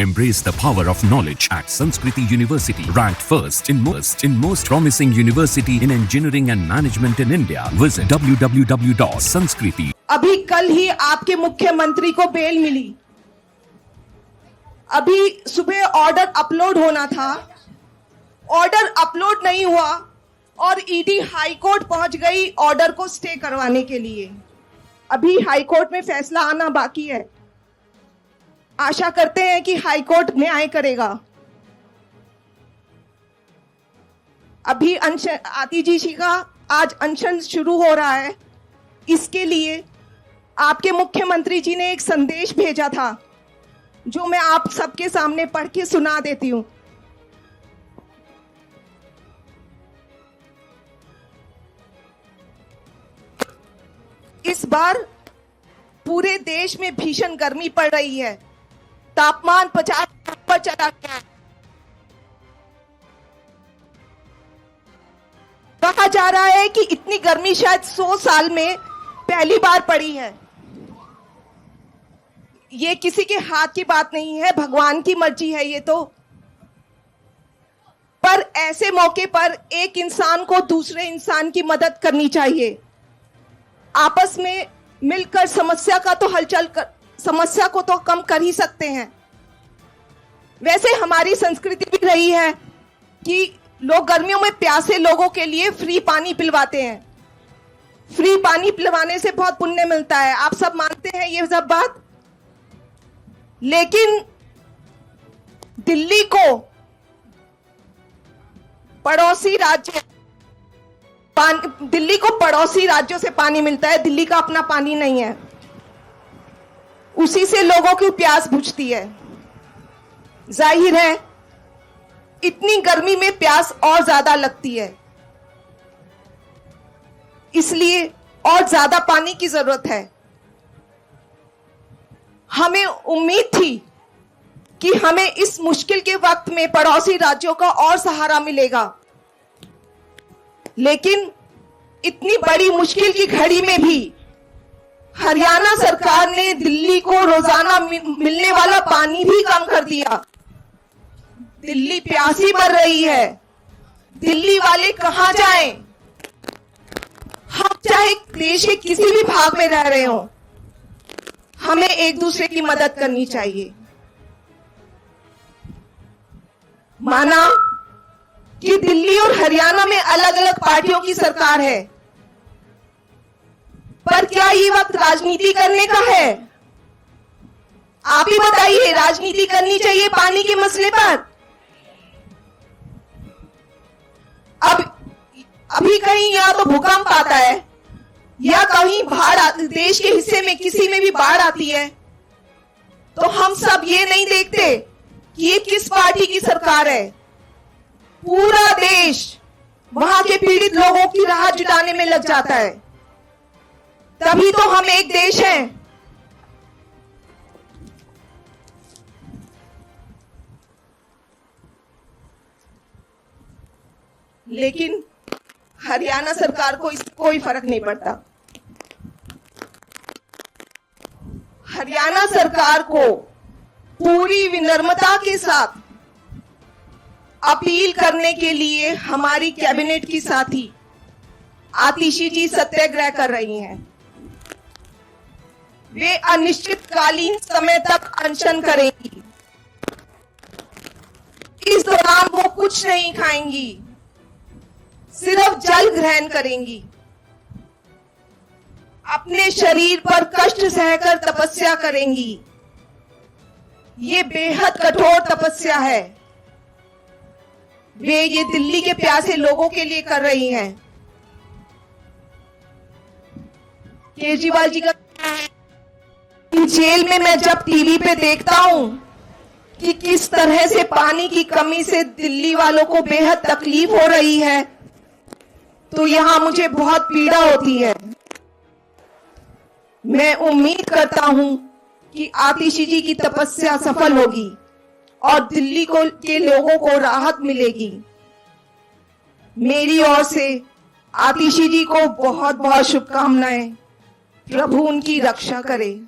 Embrace the power of knowledge at Sanskriti University, ranked first in most promising university in engineering and management in India. Visit www.sanskriti. अभी कल ही आपके मुख्यमंत्री को bell मिली। अभी सुबह order upload होना था, ऑर्डर अपलोड नहीं हुआ और ईडी हाई कोर्ट पहुंच गई ऑर्डर को स्टे करवाने के लिए। अभी हाई कोर्ट में फैसला आना बाकी है। आशा करते हैं कि हाई कोर्ट न्याय करेगा। अभी आतिशी जी का आज अनशन शुरू हो रहा है। इसके लिए आपके मुख्यमंत्री जी ने एक संदेश भेजा था जो मैं आप सबके सामने पढ़ के सुना देती हूं। इस बार पूरे देश में भीषण गर्मी पड़ रही है। तापमान 50 पर चला गया है। कहा जा रहा है कि इतनी गर्मी शायद 100 साल में पहली बार पड़ी है। ये किसी के हाथ की बात नहीं है, भगवान की मर्जी है ये तो। पर ऐसे मौके पर एक इंसान को दूसरे इंसान की मदद करनी चाहिए। आपस में मिलकर समस्या को तो कम कर ही सकते हैं। वैसे हमारी संस्कृति भी रही है कि लोग गर्मियों में प्यासे लोगों के लिए फ्री पानी पिलवाते हैं। फ्री पानी पिलवाने से बहुत पुण्य मिलता है, आप सब मानते हैं ये सब बात। लेकिन दिल्ली को पड़ोसी राज्यों से पानी मिलता है, दिल्ली का अपना पानी नहीं है। उसी से लोगों की प्यास बुझती है। जाहिर है इतनी गर्मी में प्यास और ज्यादा लगती है, इसलिए और ज्यादा पानी की जरूरत है। हमें उम्मीद थी कि हमें इस मुश्किल के वक्त में पड़ोसी राज्यों का और सहारा मिलेगा, लेकिन इतनी बड़ी मुश्किल की घड़ी में भी हरियाणा सरकार ने दिल्ली को रोजाना मिलने वाला पानी भी कम कर दिया। दिल्ली प्यासी मर रही है। दिल्ली वाले कहां जाएं? हम चाहे देश के किसी भी भाग में रह रहे हो, हमें एक दूसरे की मदद करनी चाहिए। माना कि दिल्ली और हरियाणा में अलग अलग पार्टियों की सरकार है, पर क्या ये वक्त राजनीति करने का है? आप ही बताइए, राजनीति करनी चाहिए पानी के मसले पर? अभी कहीं या तो भूकंप आता है या कहीं देश के हिस्से में किसी में भी बाढ़ आती है, तो हम सब ये नहीं देखते कि ये किस पार्टी की सरकार है। पूरा देश वहां के पीड़ित लोगों की राहत जुटाने में लग जाता है, तभी तो हम एक देश हैं। लेकिन हरियाणा सरकार को इससे कोई फर्क नहीं पड़ता। हरियाणा सरकार को पूरी विनम्रता के साथ अपील करने के लिए हमारी कैबिनेट की साथी आतिशी जी सत्याग्रह कर रही हैं। वे अनिश्चितकालीन समय तक अनशन करेंगी। इस दौरान वो कुछ नहीं खाएंगी, सिर्फ जल ग्रहण करेंगी। अपने शरीर पर कष्ट सहकर तपस्या करेंगी। ये बेहद कठोर तपस्या है। वे ये दिल्ली के प्यासे लोगों के लिए कर रही हैं। केजरीवाल जी का जेल में मैं जब टीवी पे देखता हूं कि किस तरह से पानी की कमी से दिल्ली वालों को बेहद तकलीफ हो रही है, तो यहां मुझे बहुत पीड़ा होती है। मैं उम्मीद करता हूं कि आतिशी जी की तपस्या सफल होगी और दिल्ली के लोगों को राहत मिलेगी। मेरी ओर से आतिशी जी को बहुत बहुत शुभकामनाएं। प्रभु उनकी रक्षा करे।